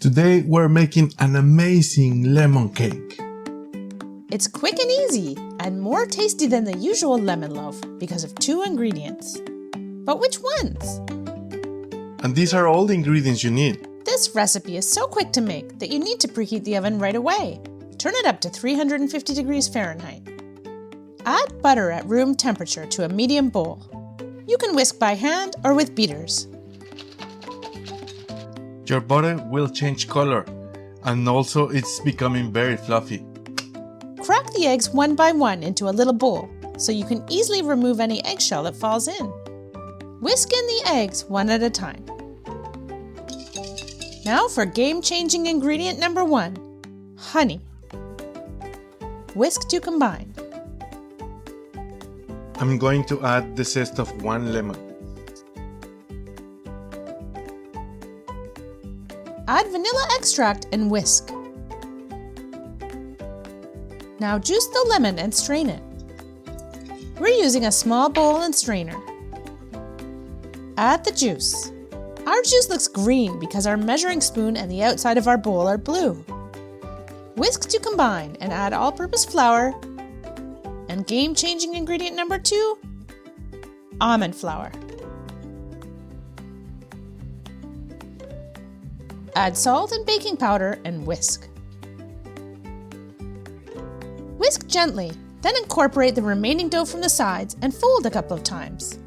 Today we're making an amazing lemon cake. It's quick and easy and more tasty than the usual lemon loaf because of 2 ingredients. But which ones? And these are all the ingredients you need. This recipe is so quick to make that you need to preheat the oven right away. Turn it up to 350 degrees Fahrenheit. Add butter at room temperature to a medium bowl. You can whisk by hand or with beaters. Your butter will change color and also it's becoming very fluffy. Crack the eggs one by one into a little bowl so you can easily remove any eggshell that falls in. Whisk in the eggs one at a time. Now for game-changing ingredient number 1, honey. Whisk to combine. I'm going to add the zest of 1 lemon. Add vanilla extract and whisk. Now juice the lemon and strain it. We're using a small bowl and strainer. Add the juice. Our juice looks green because our measuring spoon and the outside of our bowl are blue. Whisk to combine and add all-purpose flour and game-changing ingredient number 2, almond flour. Add salt and baking powder and whisk. Whisk gently, then incorporate the remaining dough from the sides and fold a couple of times.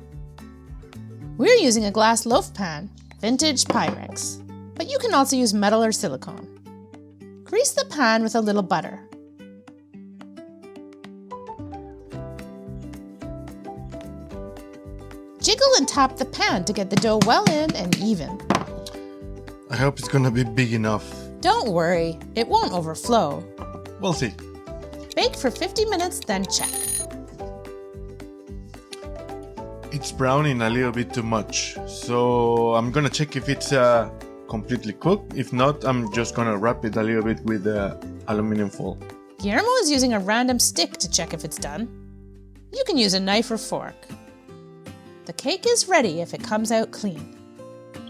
We're using a glass loaf pan, vintage Pyrex, but you can also use metal or silicone. Grease the pan with a little butter. Jiggle and tap the pan to get the dough well in and even. I hope it's gonna be big enough. Don't worry, it won't overflow. We'll see. Bake for 50 minutes, then check. It's browning a little bit too much, so I'm gonna check if it's completely cooked. If not, I'm just gonna wrap it a little bit with aluminum foil. Guillermo is using a random stick to check if it's done. You can use a knife or fork. The cake is ready if it comes out clean.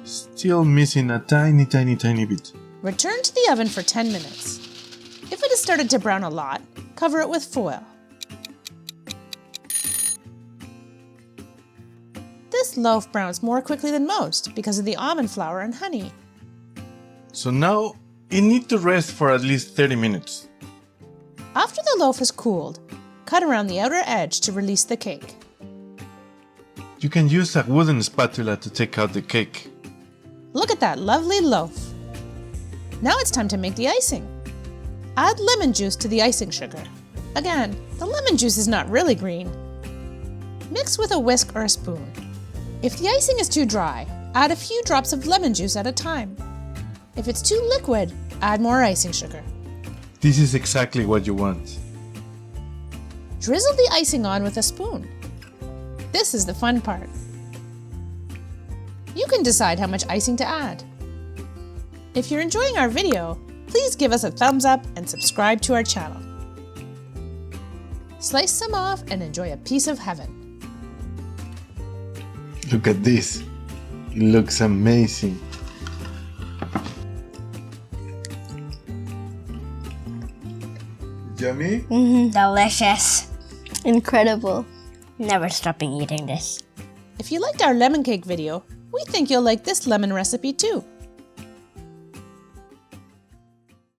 Still missing a tiny bit. Return to the oven for 10 minutes. If it has started to brown a lot, cover it with foil. This loaf browns more quickly than most because of the almond flour and honey. So now it needs to rest for at least 30 minutes. After the loaf has cooled, cut around the outer edge to release the cake. You can use a wooden spatula to take out the cake. Look at that lovely loaf. Now it's time to make the icing. Add lemon juice to the icing sugar. Again, the lemon juice is not really green. Mix with a whisk or a spoon. If the icing is too dry, add a few drops of lemon juice at a time. If it's too liquid, add more icing sugar. This is exactly what you want. Drizzle the icing on with a spoon. This is the fun part. You can decide how much icing to add. If you're enjoying our video, please give us a thumbs up and subscribe to our channel. Slice some off and enjoy a piece of heaven. Look at this. It looks amazing. Yummy? Delicious. Incredible. Never stopping eating this. If you liked our lemon cake video, we think you'll like this lemon recipe too.